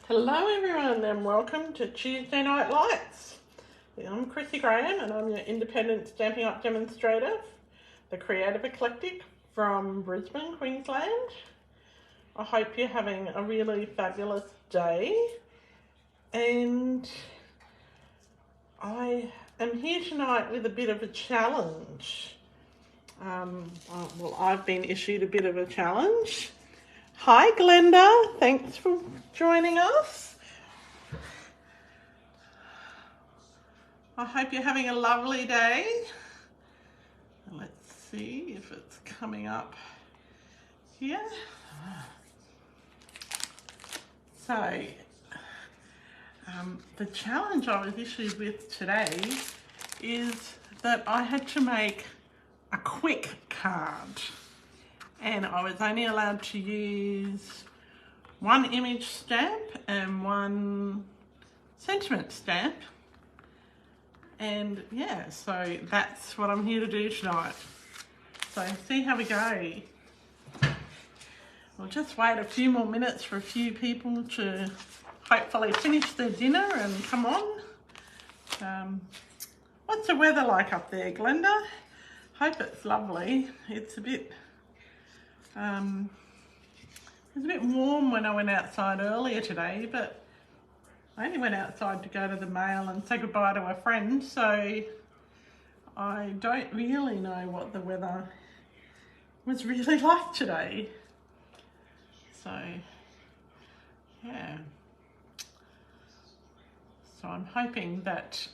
Hello everyone and welcome to Tuesday Night Lights. I'm Chrissy Graham and I'm your independent Stampin' Up demonstrator, the creative Eclectic from Brisbane, Queensland. I hope you're having a really fabulous day, and I am here tonight with a bit of a challenge. I've been issued a bit of a challenge. Hi Glenda, thanks for joining us. I hope you're having a lovely day. Let's see if it's coming up here. So, the challenge I was issued with today is that I had to make a quick card, and I was only allowed to use one image stamp and one sentiment stamp. And yeah, so that's what I'm here to do tonight. So see how we go. We'll just wait a few more minutes for a few people to hopefully finish their dinner and come on. What's the weather like up there, Glenda? Hope it's lovely. It's a bit warm when I went outside earlier today, but I only went outside to go to the mail and say goodbye to a friend, so I don't really know what the weather was really like today. So, yeah. So I'm hoping that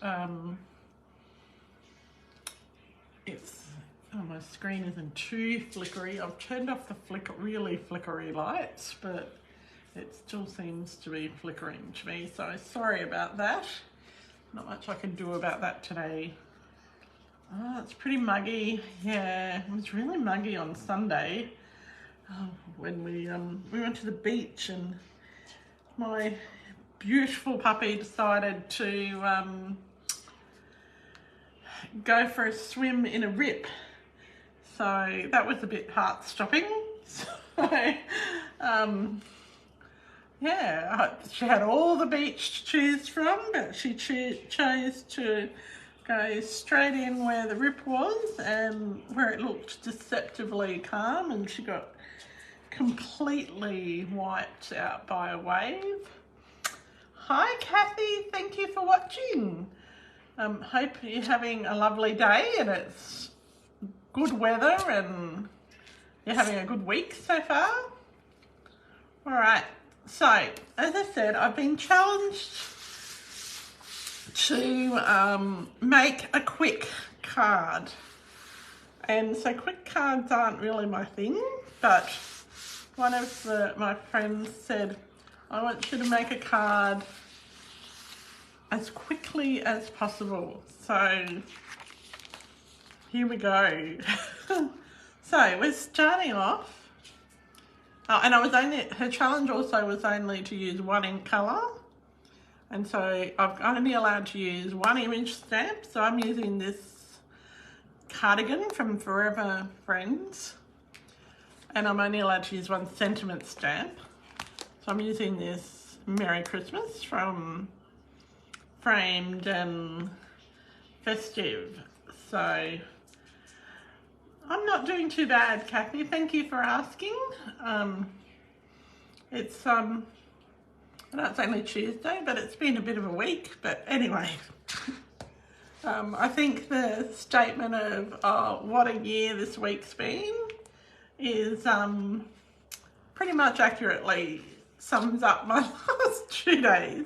my screen isn't too flickery. I've turned off the really flickery lights, but it still seems to be flickering to me, so sorry about that. Not much I can do about that today. Oh, it's pretty muggy. Yeah, it was really muggy on Sunday when we went to the beach, and my beautiful puppy decided to go for a swim in a rip. So that was a bit heart-stopping. So, yeah, she had all the beach to choose from, but she chose to go straight in where the rip was and where it looked deceptively calm, and she got completely wiped out by a wave. Hi Kathy, thank you for watching. Hope you're having a lovely day and it's good weather and you're having a good week so far. All right. So, as I said, I've been challenged to make a quick card. And so quick cards aren't really my thing, but one of my friends said, I want you to make a card as quickly as possible. So, here we go. So, we're starting off. And her challenge also was only to use one ink colour. And so I've only allowed to use one image stamp. So I'm using this cardigan from Forever Friends. And I'm only allowed to use one sentiment stamp. So I'm using this Merry Christmas from Framed and Festive. So I'm not doing too bad, Kathy. Thank you for asking. I know it's only Tuesday, but it's been a bit of a week. But anyway, I think the statement of what a year this week's been is pretty much accurately sums up my last 2 days.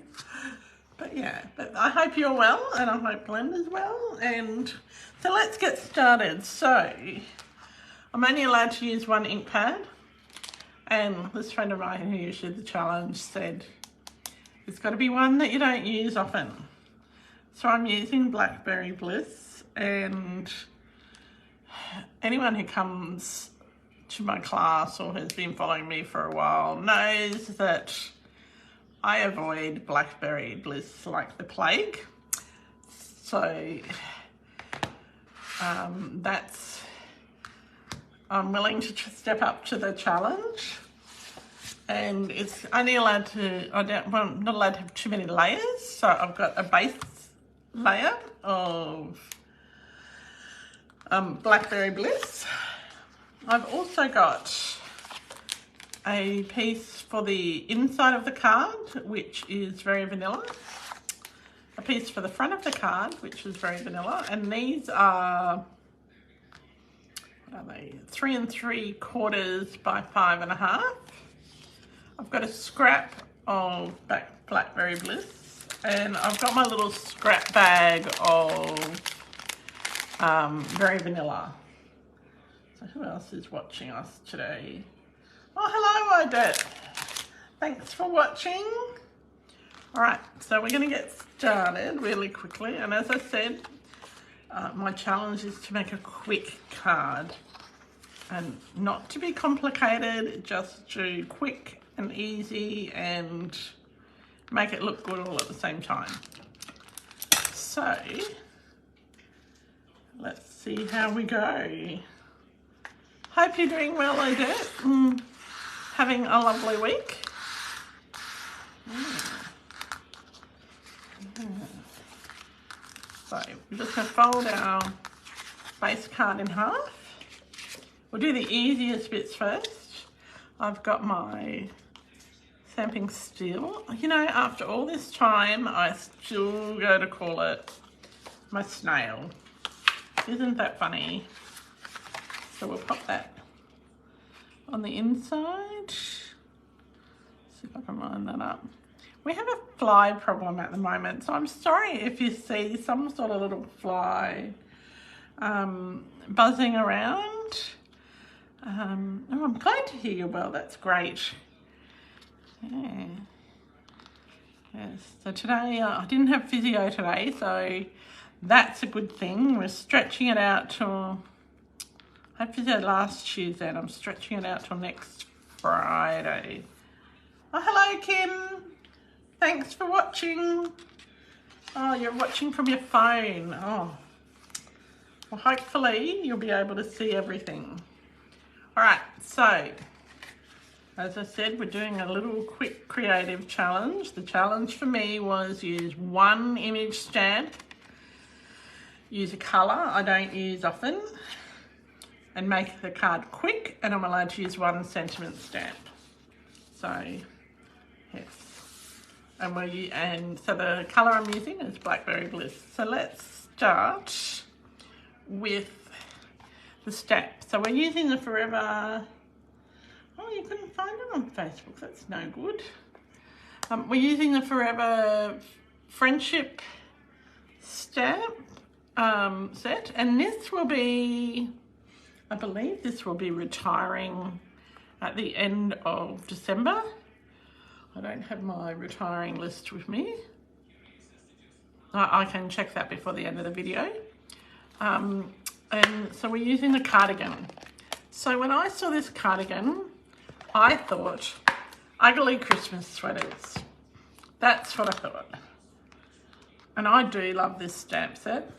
But yeah, but I hope you're well, and I hope Glenda's well, and so let's get started. So I'm only allowed to use one ink pad, and this friend of mine who issued the challenge said it's got to be one that you don't use often. So I'm using Blackberry Bliss, and anyone who comes to my class or has been following me for a while knows that I avoid Blackberry Bliss like the plague. So I'm willing to step up to the challenge. and it's only allowed to, well, I'm not allowed to have too many layers. So I've got a base layer of Blackberry Bliss. I've also got a piece for the inside of the card, which is very vanilla. A piece for the front of the card, which is very vanilla. And these are, what are they? 3 3/4 by 5.5. I've got a scrap of Blackberry Bliss, and I've got my little scrap bag of very vanilla. So who else is watching us today? Oh, hello, Odette. Thanks for watching. All right, so we're going to get started really quickly. And as I said, my challenge is to make a quick card, and not to be complicated, just to quick and easy and make it look good all at the same time. So let's see how we go. Hope you're doing well, Odette. Having a lovely week. So we're just going to fold our base card in half. We'll do the easiest bits first. I've got my stamping steel. You know, after all this time, I still go to call it my snail. Isn't that funny? So we'll pop that on the inside. See if I can line that up. We have a fly problem at the moment, so I'm sorry if you see some sort of little fly buzzing around. Oh, I'm glad to hear you well, that's great. Yeah. Yes, so today, I didn't have physio today, so that's a good thing. We're stretching it out till, I had physio last Tuesday, and I'm stretching it out till next Friday. Oh, hello, Kim. Thanks for watching. Oh, you're watching from your phone. Oh, well, hopefully you'll be able to see everything. All right, so as I said, we're doing a little quick creative challenge. The challenge for me was use one image stamp, use a colour I don't use often, and make the card quick, and I'm allowed to use one sentiment stamp. So, yes. And so the colour I'm using is Blackberry Bliss. So let's start with the stamp. So we're using the Forever, oh, you couldn't find it on Facebook, that's no good. We're using the Forever Friendship stamp set, and this will be, I believe this will be retiring at the end of December. I don't have my retiring list with me. I can check that before the end of the video. And so we're using the cardigan. So when I saw this cardigan, I thought ugly Christmas sweaters. That's what I thought. And I do love this stamp set.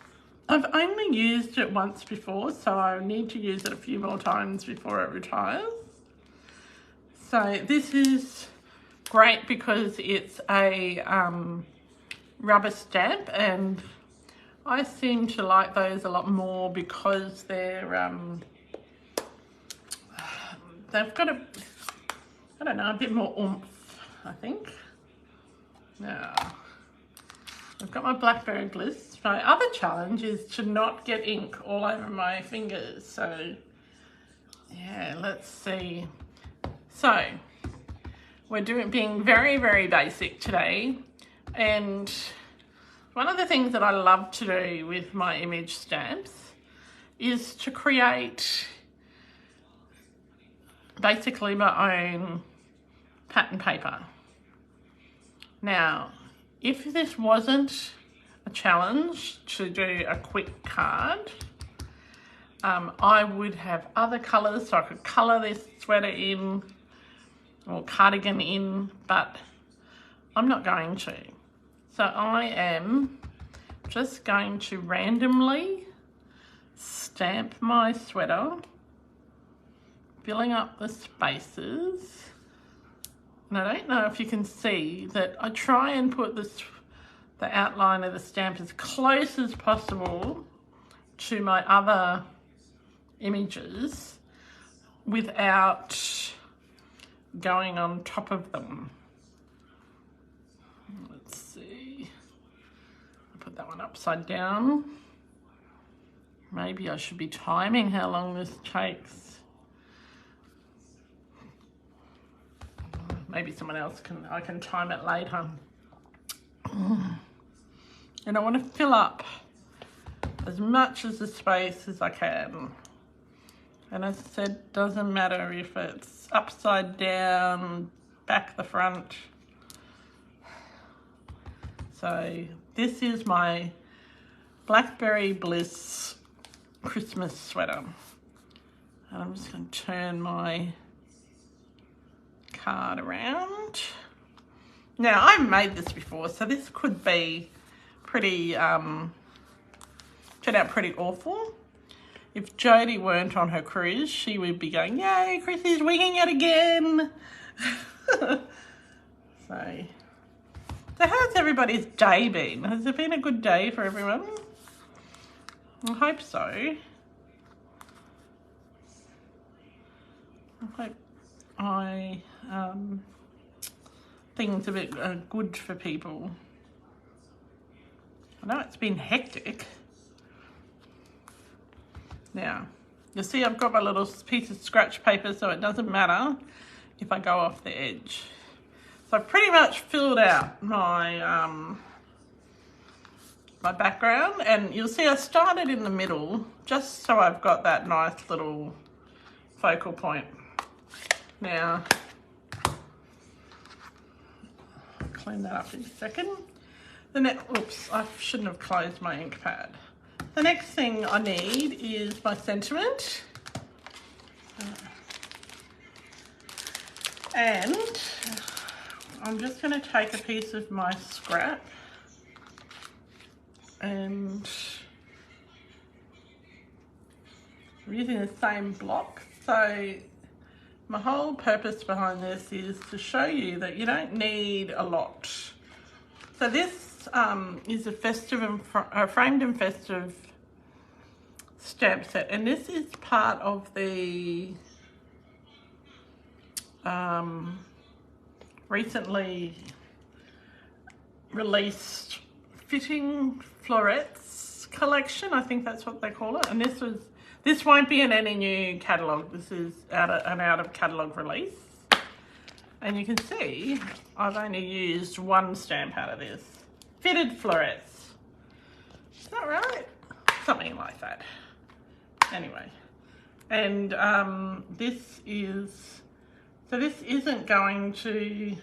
I've only used it once before, so I need to use it a few more times before it retires. So this is great because it's a rubber stamp, and I seem to like those a lot more because they're they've got a, I don't know, a bit more oomph, I think. Now, I've got my Blackberry Bliss. My other challenge is to not get ink all over my fingers. So, yeah, let's see. So, we're being very, very basic today. And one of the things that I love to do with my image stamps is to create basically my own pattern paper. Now, if this wasn't a challenge to do a quick card, I would have other colours, so I could colour this sweater in or cardigan in, but I'm not going to. So I am just going to randomly stamp my sweater, filling up the spaces And I don't know if you can see that I try and put the outline of the stamp as close as possible to my other images without going on top of them. Let's see. I'll put that one upside down. Maybe I should be timing how long this takes. Maybe someone else I can time it later. And I want to fill up as much of the space as I can. And as I said, doesn't matter if it's upside down, back the front. So this is my Blackberry Bliss Christmas sweater. And I'm just going to turn my card around. Now, I've made this before, so this could be pretty, turn out pretty awful. If Jodie weren't on her cruise, she would be going, yay, Chrissy's winging it again. So how's everybody's day been? Has it been a good day for everyone? I hope so. I hope things are good for people. I know it's been hectic. Now, you'll see I've got my little piece of scratch paper, so it doesn't matter if I go off the edge. So I've pretty much filled out my my background, and you'll see I started in the middle just so I've got that nice little focal point. Now, I'll clean that up in a second. Oops, I shouldn't have closed my ink pad. The next thing I need is my sentiment. And I'm just going to take a piece of my scrap and I'm using the same block. So my whole purpose behind this is to show you that you don't need a lot. So this is a festive and framed and festive stamp set, and this is part of the recently released Fitting Florets collection. I think that's what they call it. And this won't be in any new catalogue. This is an out of catalogue release. And you can see I've only used one stamp out of this. Fitted Florets. Is that right? Something like that. Anyway. And this isn't going to,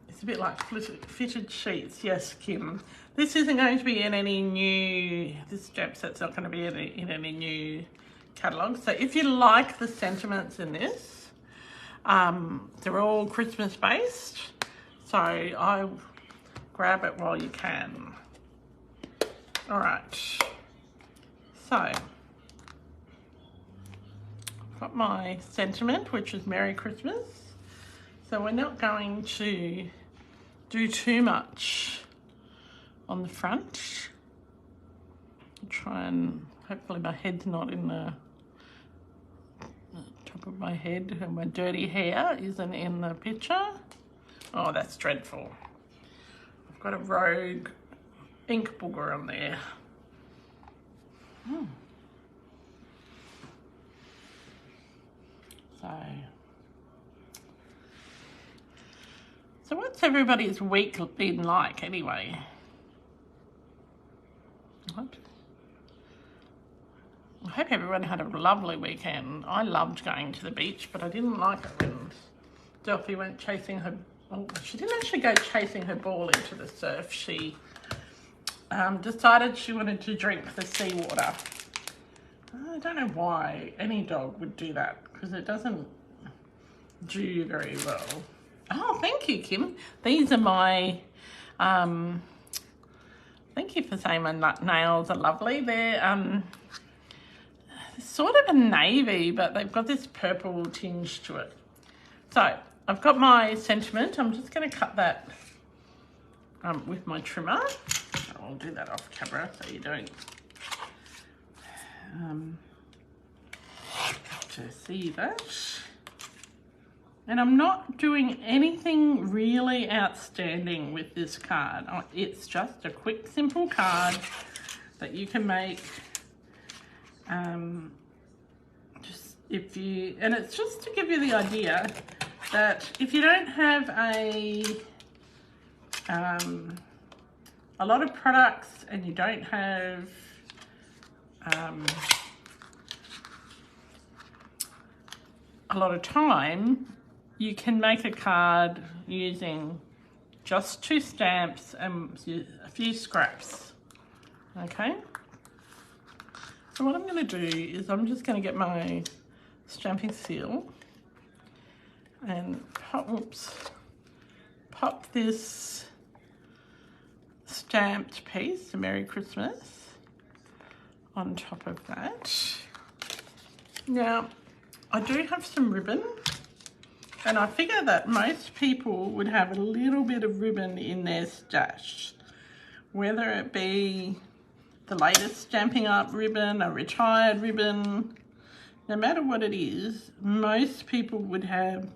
it's a bit like fitted sheets. Yes, Kim. This isn't going to be in any new, this stamp set's not going to be in any new catalogue. So if you like the sentiments in this, they're all Christmas based. So I grab it while you can. All right. So I've got my sentiment, which is Merry Christmas. So we're not going to do too much on the front. I'll try and, hopefully my head's not in the top of my head and my dirty hair isn't in the picture. Oh, that's dreadful. I've got a rogue ink booger on there. So what's everybody's week been like anyway? I hope everyone had a lovely weekend. I loved going to the beach, but I didn't like it when Delphi went chasing her. Oh, she didn't actually go chasing her ball into the surf. She decided she wanted to drink the seawater. I don't know why any dog would do that, because it doesn't do you very well. Oh, thank you, Kim. These are my, thank you for saying my nails are lovely. They're sort of a navy, but they've got this purple tinge to it. So I've got my sentiment. I'm just going to cut that with my trimmer. I'll do that off camera so you don't have to see that. And I'm not doing anything really outstanding with this card. It's just a quick, simple card that you can make. And it's just to give you the idea that if you don't have a lot of products and you don't have a lot of time, you can make a card using just 2 stamps and a few scraps. Okay, so what I'm going to do is I'm just going to get my stamping seal and pop this stamped piece, Merry Christmas, on top of that. Now, I do have some ribbon, and I figure that most people would have a little bit of ribbon in their stash, whether it be the latest Stampin' Up ribbon, a retired ribbon, no matter what it is, most people would have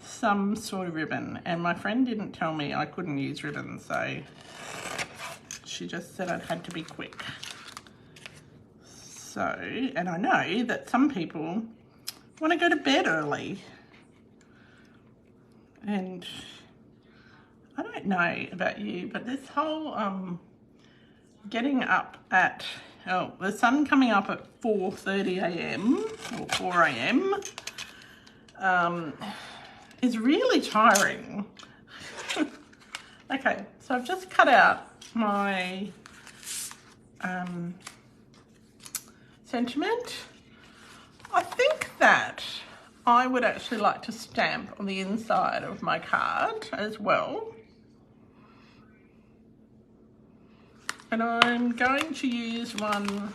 some sort of ribbon. And my friend didn't tell me I couldn't use ribbon, so she just said I'd had to be quick. So, and I know that some people want to go to bed early. And I don't know about you, but this whole getting up at, the sun coming up at 4:30 a.m. or 4 a.m. Is really tiring. Okay, so I've just cut out my sentiment. I think that I would actually like to stamp on the inside of my card as well. And I'm going to use one,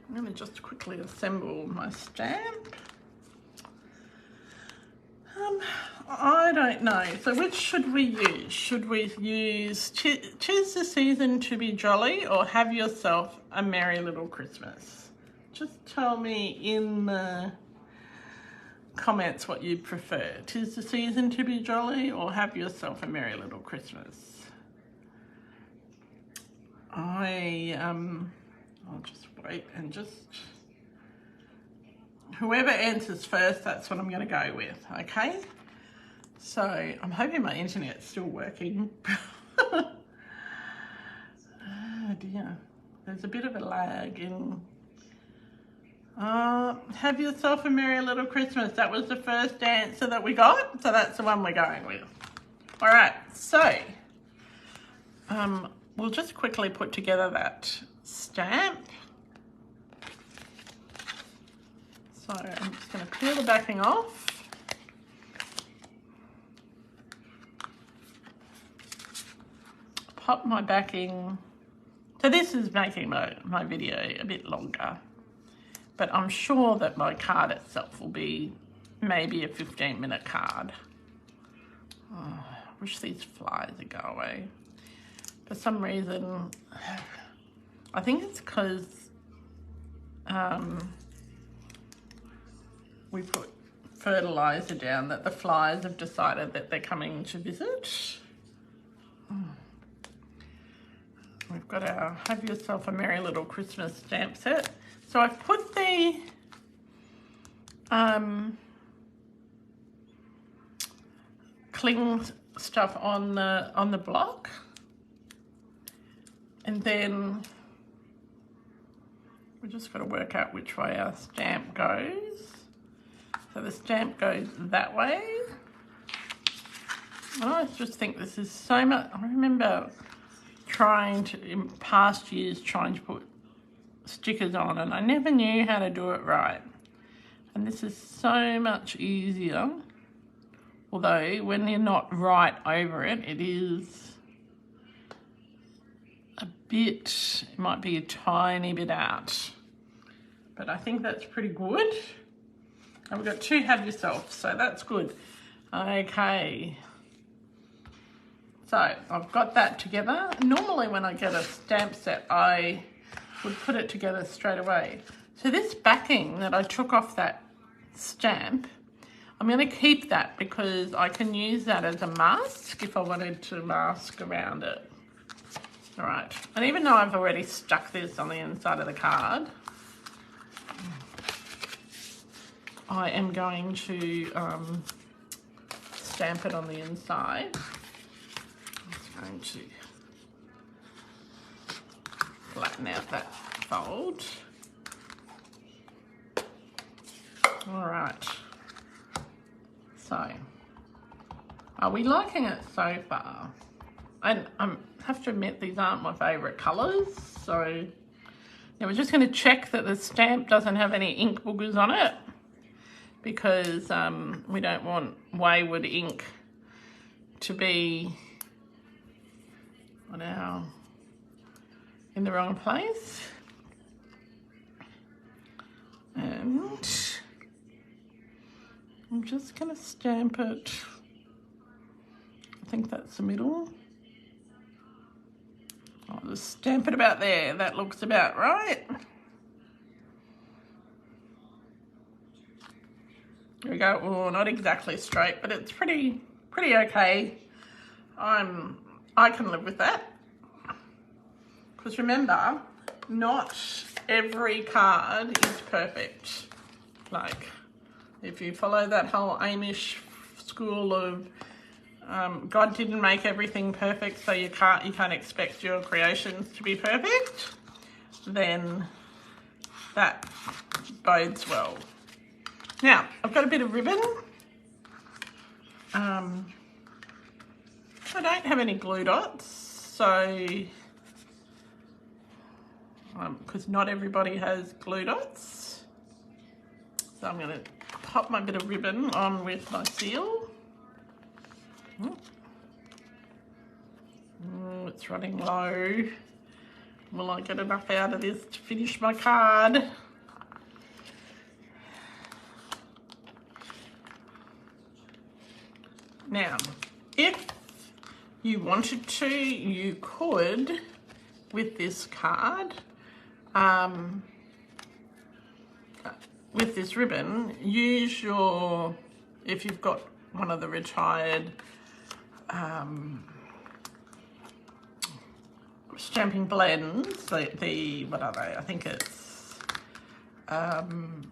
I'm going to just quickly assemble my stamp. I don't know, so which should we use? Should we use 'Tis the Season to be Jolly or Have Yourself a Merry Little Christmas? Just tell me in the comments what you prefer. 'Tis the Season to be Jolly or Have Yourself a Merry Little Christmas? I'll just wait and whoever answers first, that's what I'm going to go with, okay? So I'm hoping my internet's still working. Oh dear, there's a bit of a lag in. Have Yourself a Merry Little Christmas. That was the first answer that we got, so that's the one we're going with. All right, so we'll just quickly put together that stamp. So I'm just going to peel the backing off. Pop my backing. So this is making my video a bit longer, but I'm sure that my card itself will be maybe a 15-minute card. Oh, I wish these flies would go away. For some reason, I think it's because we put fertilizer down that the flies have decided that they're coming to visit. We've got our Have Yourself a Merry Little Christmas stamp set. So I've put the cling stuff on the block, and then we just got to work out which way our stamp goes. So the stamp goes that way. I just think this is so much. I remember in past years trying to put stickers on, and I never knew how to do it right. And this is so much easier. Although when you're not right over it, it is a bit, it might be a tiny bit out. But I think that's pretty good. And we've got 2 Have Yourself, so that's good. Okay. So I've got that together. Normally when I get a stamp set, I would put it together straight away. So this backing that I took off that stamp, I'm going to keep that because I can use that as a mask if I wanted to mask around it. All right, and even though I've already stuck this on the inside of the card, I am going to stamp it on the inside. I'm going to flatten out that fold. All right. So, are we liking it so far? And I have to admit, these aren't my favourite colours. So, yeah, we're just going to check that the stamp doesn't have any ink boogers on it, because we don't want wayward ink to be in the wrong place. And I'm just going to stamp it. I think that's the middle. I'll just stamp it about there. That looks about right. There we go. Oh, not exactly straight, but it's pretty okay. I can live with that. Because remember, not every card is perfect. Like, if you follow that whole Amish school of God didn't make everything perfect, so you can't expect your creations to be perfect, then that bodes well. Now, I've got a bit of ribbon. I don't have any glue dots, so because not everybody has glue dots. So I'm going to pop my bit of ribbon on with my seal. It's running low. Will I get enough out of this to finish my card? Now, if you wanted to, you could, with this card, with this ribbon, use your, if you've got one of the retired stamping blends, the what are they? I think it's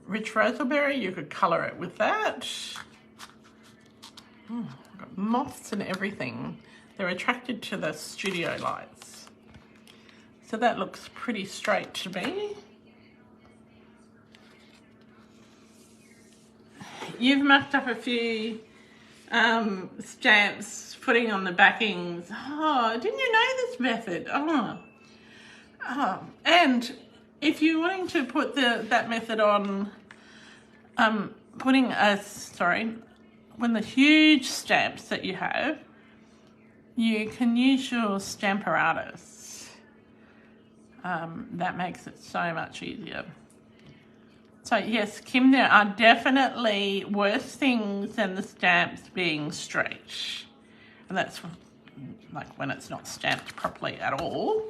Rich Roselberry. You could colour it with that. I've got moths and everything. They're attracted to the studio lights. So that looks pretty straight to me. You've mucked up a few stamps putting on the backings. Oh, didn't you know this method? And if you're wanting to put that method on, when the huge stamps that you have, you can use your Stamparatus. That makes it so much easier. So yes, Kim, there are definitely worse things than the stamps being straight. And that's like when it's not stamped properly at all.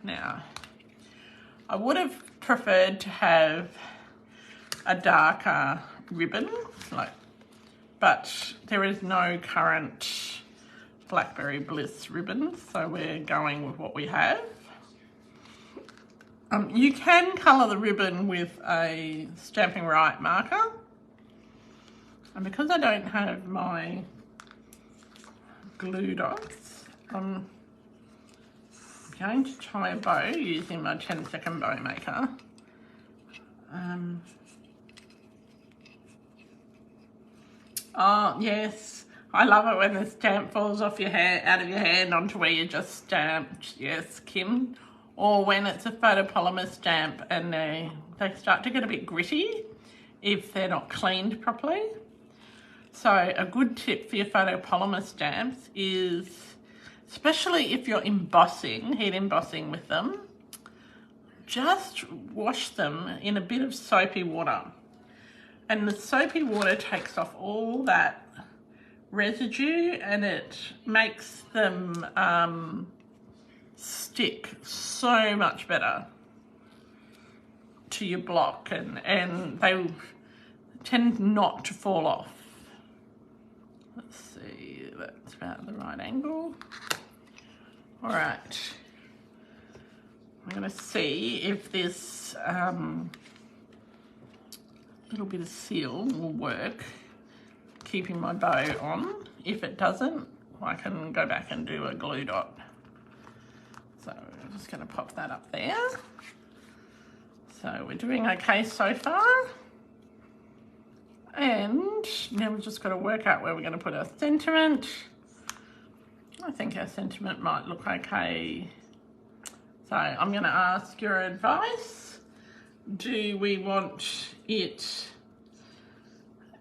Now, I would have preferred to have a darker ribbon, but there is no current Blackberry Bliss ribbon, so we're going with what we have. You can colour the ribbon with a Stamping Right marker, and because I don't have my glue dots, I'm going to tie a bow using my 10-second bow maker. Oh yes, I love it when the stamp falls off your hand, out of your hand onto where you just stamped. Yes, Kim. Or when it's a photopolymer stamp and they start to get a bit gritty if they're not cleaned properly. So a good tip for your photopolymer stamps is, especially if you're embossing, heat embossing with them, just wash them in a bit of soapy water. And the soapy water takes off all that residue and it makes them stick so much better to your block, and they tend not to fall off. Let's see, that's about the right angle. All right, I'm going to see if this little bit of seal will work, keeping my bow on. If it doesn't, I can go back and do a glue dot. So I'm just going to pop that up there. So we're doing okay so far. And now we've just got to work out where we're going to put our sentiment. I think our sentiment might look okay. So I'm going to ask your advice. Do we want it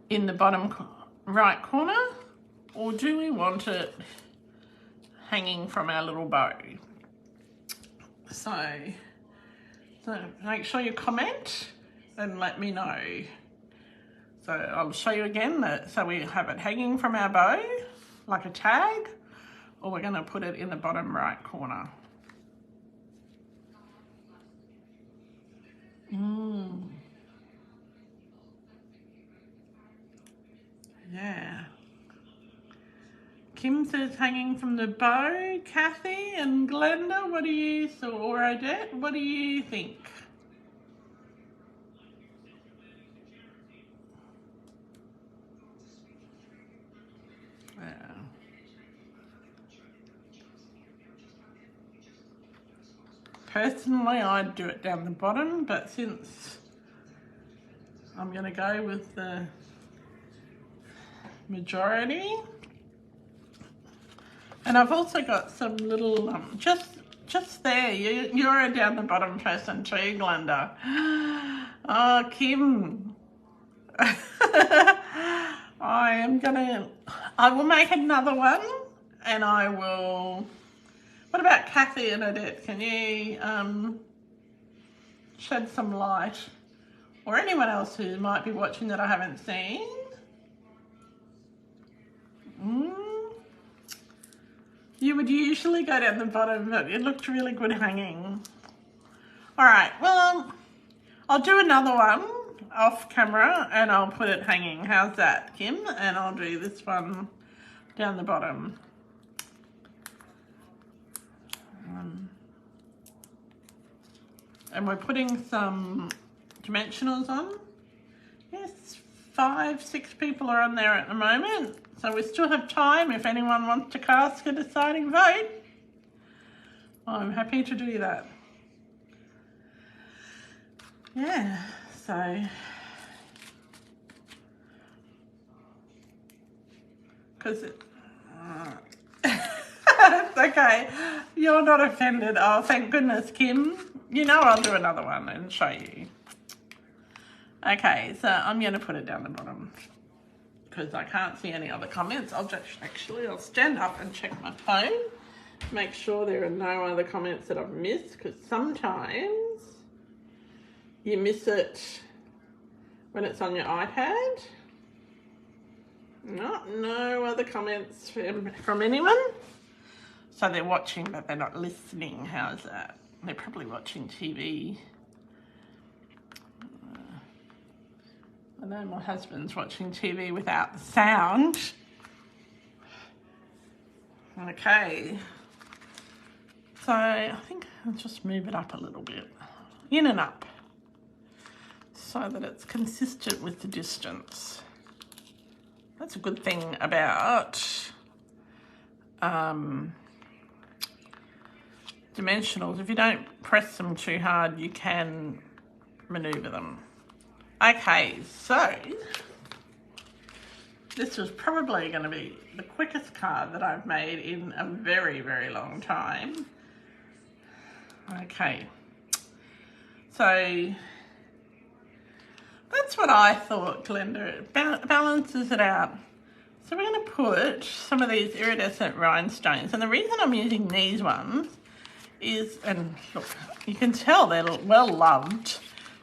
in the bottom right corner, or do we want it hanging from our little bow? So make sure you comment and let me know. So I'll show you again that, so we have it hanging from our bow like a tag, or we're going to put it in the bottom right corner. Yeah. Kim says hanging from the bow. Kathy and Glenda, what do you, or Odette, what do you think? Yeah. Personally, I'd do it down the bottom, but since I'm going to go with the majority, and I've also got some little just there. You're a down the bottom person too, Glenda. Oh, Kim. I will make another one, and I will. What about Kathy and Odette? Can you shed some light, or anyone else who might be watching that I haven't seen? You would usually go down the bottom, but it looked really good hanging. All right, well, I'll do another one off camera and I'll put it hanging. How's that, Kim? And I'll do this one down the bottom. And we're putting some dimensionals on. Yes, 5-6 people are on there at the moment. So we still have time if anyone wants to cast a deciding vote. I'm happy to do that. Yeah, so. Because it's okay. You're not offended. Oh, thank goodness, Kim. You know I'll do another one and show you. Okay, so I'm going to put it down the bottom because I can't see any other comments. I'll stand up and check my phone, make sure there are no other comments that I've missed, because sometimes you miss it when it's on your iPad. No other comments from anyone. So they're watching, but they're not listening. How's that? They're probably watching TV. I know my husband's watching TV without the sound. Okay. So I think I'll just move it up a little bit. In and up. So that it's consistent with the distance. That's a good thing about dimensionals. If you don't press them too hard, you can maneuver them. Okay, so this was probably going to be the quickest card that I've made in a very, very long time. Okay, so that's what I thought, Glenda. It balances it out. So we're going to put some of these iridescent rhinestones, and the reason I'm using these ones is, and look, you can tell they're well loved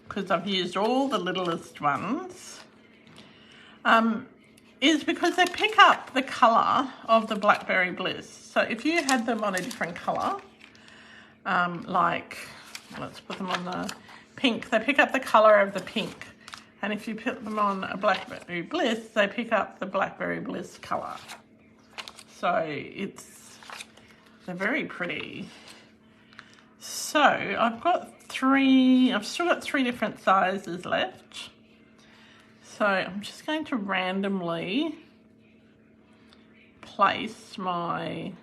because I've used all the littlest ones. is because they pick up the colour of the Blackberry Bliss. So if you had them on a different colour, like, let's put them on the pink, they pick up the colour of the pink. And if you put them on a Blackberry Bliss, they pick up the Blackberry Bliss colour. So they're very pretty. So I've still got 3 different sizes left. So I'm just going to randomly place and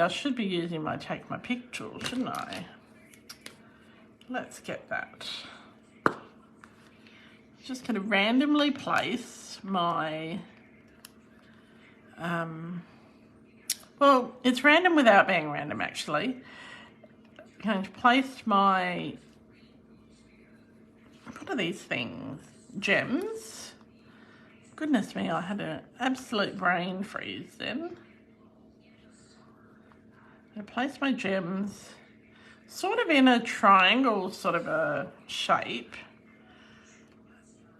I should be using my take my pick tool, shouldn't I? Let's get that. Just going to randomly place my, well, it's random without being random actually. I'm going to place my, what are these things? Gems. Goodness me, I had an absolute brain freeze then. I'm going to place my gems sort of in a triangle sort of a shape.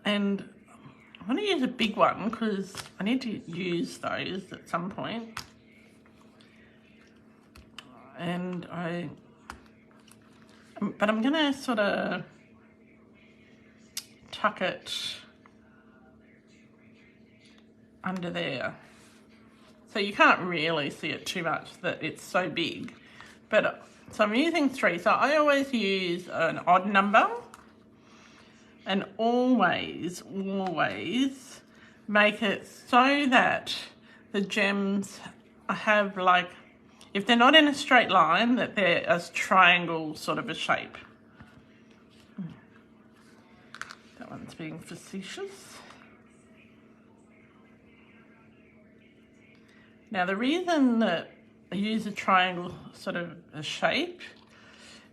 And I'm going to use a big one because I need to use those at some point. And but I'm going to sort of tuck it under there. So you can't really see it too much that it's so big. But so I'm using 3. So I always use an odd number. And always make it so that the gems have like, if they're not in a straight line, that they're a triangle sort of a shape. That one's being facetious. Now the reason that I use a triangle sort of a shape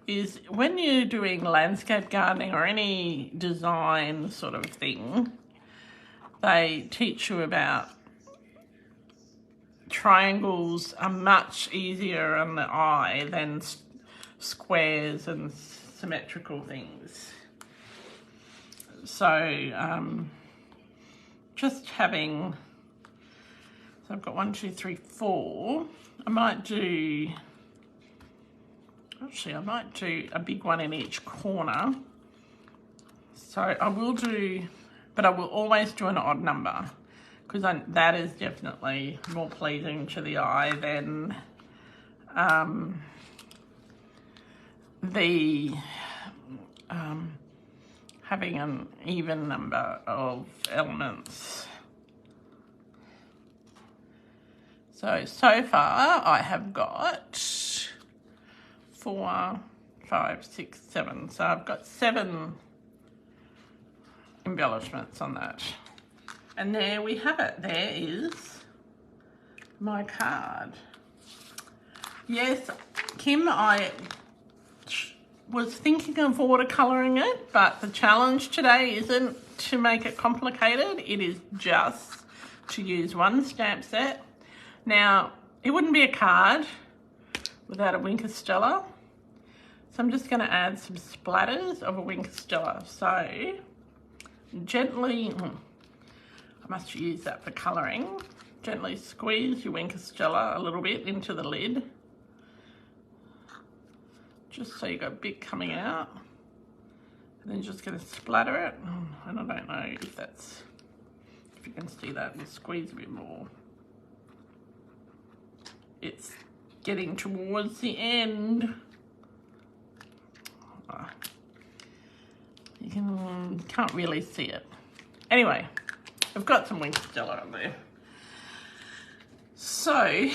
is when you're doing landscape gardening or any design sort of thing, they teach you about triangles are much easier on the eye than squares and symmetrical things. So just having, so I've got 1, 2, 3, 4. I might do a big one in each corner. So I will do, but I will always do an odd number because that is definitely more pleasing to the eye than having an even number of elements. So far I have got 4, 5, 6, 7. So I've got 7 embellishments on that. And there we have it. There is my card. Yes, Kim, I was thinking of watercolouring it, but the challenge today isn't to make it complicated. It is just to use one stamp set. Now, it wouldn't be a card without a Wink of Stella. So I'm just going to add some splatters of a Wink of Stella. So gently, I must use that for colouring. Gently squeeze your Wink of Stella a little bit into the lid. Just so you got a bit coming out. And then just going to splatter it. And I don't know if you can see that, and squeeze a bit more. It's getting towards the end. You can't really see it. Anyway, I've got some Wink of Stella on there. So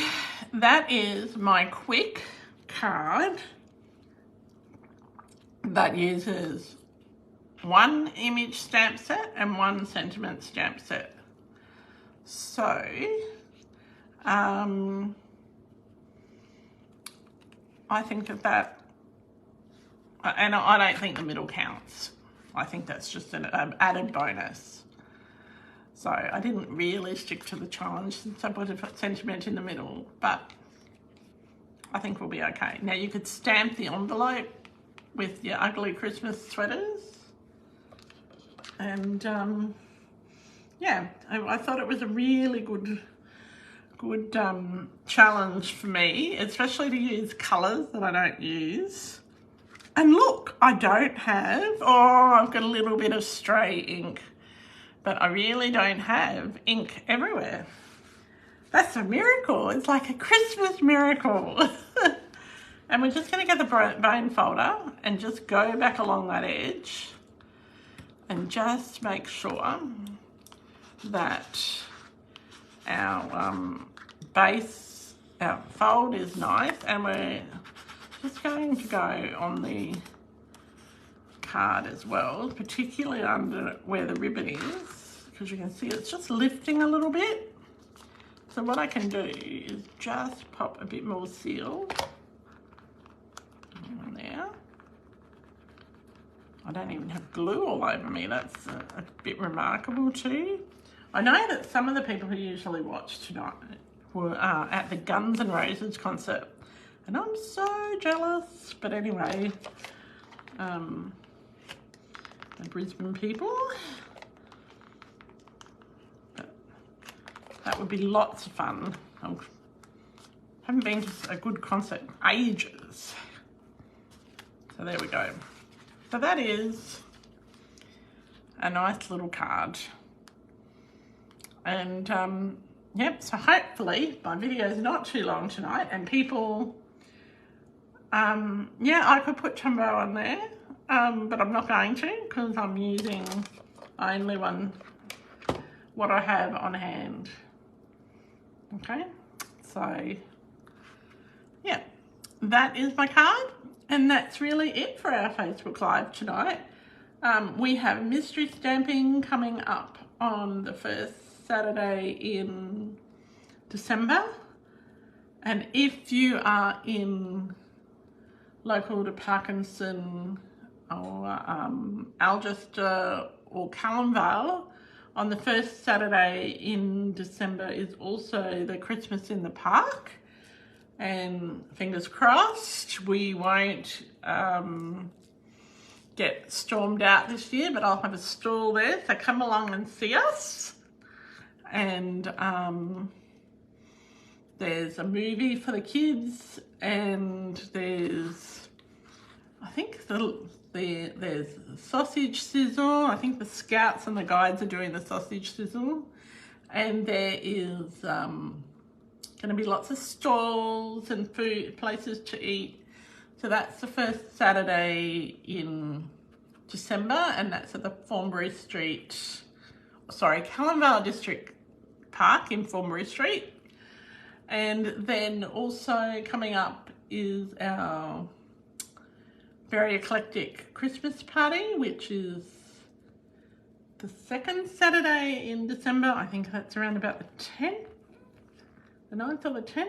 that is my quick card that uses 1 image stamp set and 1 sentiment stamp set. So I think that, and I don't think the middle counts. I think that's just an added bonus. So I didn't really stick to the challenge since I put a sentiment in the middle, but I think we'll be okay. Now you could stamp the envelope with your ugly Christmas sweaters, and yeah, I thought it was a really good challenge for me, especially to use colours that I don't use. And look, I don't have, oh, I've got a little bit of stray ink, but I really don't have ink everywhere. That's a miracle. It's like a Christmas miracle. And we're just going to get the bone folder and just go back along that edge and just make sure that our base, our fold is nice, and we're just going to go on the card as well, particularly under where the ribbon is, because you can see it's just lifting a little bit. So what I can do is just pop a bit more seal on there. I don't even have glue all over me. That's a bit remarkable too. I know that some of the people who usually watch tonight were at the Guns N' Roses concert, and I'm so jealous. But anyway, the Brisbane people, but that would be lots of fun. I haven't been to a good concert in ages. So there we go. So that is a nice little card. And yep, so hopefully my video is not too long tonight, and people, yeah, I could put Tumbo on there, but I'm not going to, because I'm using only what I have on hand. Okay, so yeah, that is my card, and that's really it for our Facebook Live tonight. We have mystery stamping coming up on the first Saturday in December, and if you are in local to Parkinson or Algester or Callanvale, on the first Saturday in December is also the Christmas in the Park, and fingers crossed we won't get stormed out this year, but I'll have a stall there, so come along and see us. And there's a movie for the kids, and there's, I think there's sausage sizzle. I think the Scouts and the Guides are doing the sausage sizzle, and there is going to be lots of stalls and food places to eat. So that's the first Saturday in December, and that's at the Callanvale District Park in Thornbury Street. And then also coming up is our very eclectic Christmas party, which is the second Saturday in December. I think that's around about the 10th, the 9th or the 10th.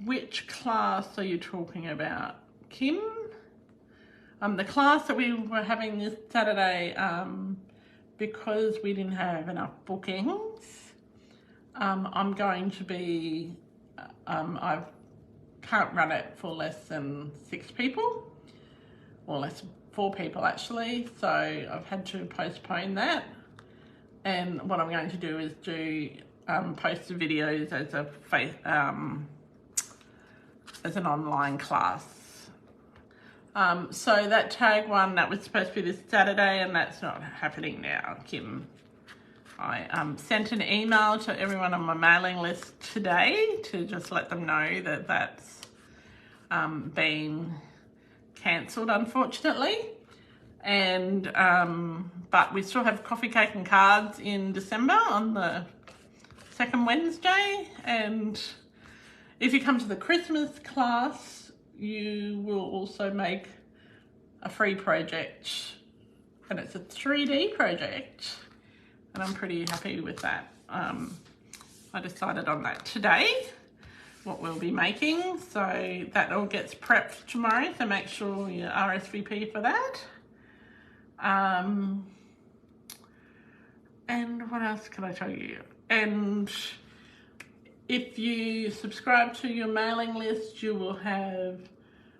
Which class are you talking about, Kim? The class that we were having this Saturday, because we didn't have enough bookings, I'm going to be, I can't run it for less than 6 people, or less than 4 people actually, so I've had to postpone that. And what I'm going to do is post the videos as an online class. So that tag one, that was supposed to be this Saturday, and that's not happening now, Kim. I sent an email to everyone on my mailing list today to just let them know that that's been cancelled, unfortunately. And but we still have coffee, cake and cards in December on the second Wednesday. And if you come to the Christmas class, you will also make a free project, and it's a 3D project, and I'm pretty happy with that. I decided on that today, what we'll be making, so that all gets prepped tomorrow, so make sure you RSVP for that. And what else can I tell you? And if you subscribe to your mailing list, you will have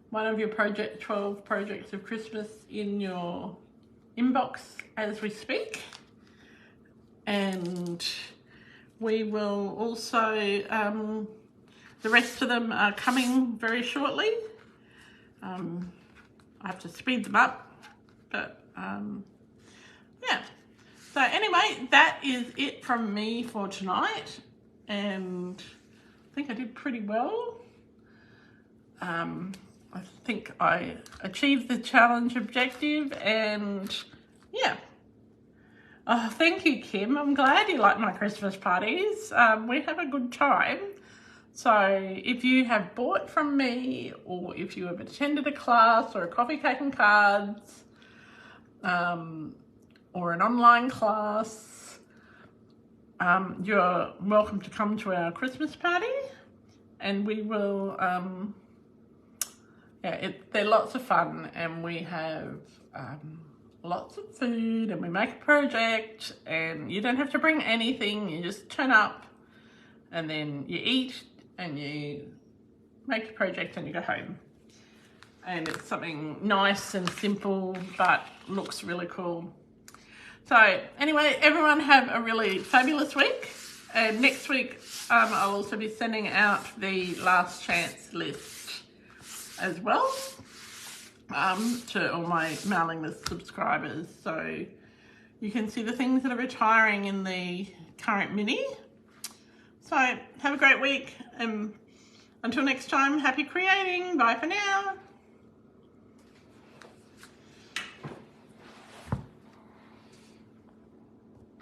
one of your 12 projects of Christmas in your inbox as we speak. And we will also, the rest of them are coming very shortly. I have to speed them up, but yeah. So anyway, that is it from me for tonight, and I think I did pretty well. I think I achieved the challenge objective, and yeah. Oh, thank you, Kim. I'm glad you like my Christmas parties. We have a good time. So if you have bought from me, or if you have attended a class or a coffee, cake and cards, or an online class, you're welcome to come to our Christmas party, and we will, they're lots of fun, and we have lots of food, and we make a project, and you don't have to bring anything. You just turn up, and then you eat, and you make a project, and you go home. And it's something nice and simple, but looks really cool. So anyway, everyone have a really fabulous week. And next week, I'll also be sending out the last chance list as well, to all my mailing list subscribers. So you can see the things that are retiring in the current mini. So have a great week. Until next time, happy creating. Bye for now.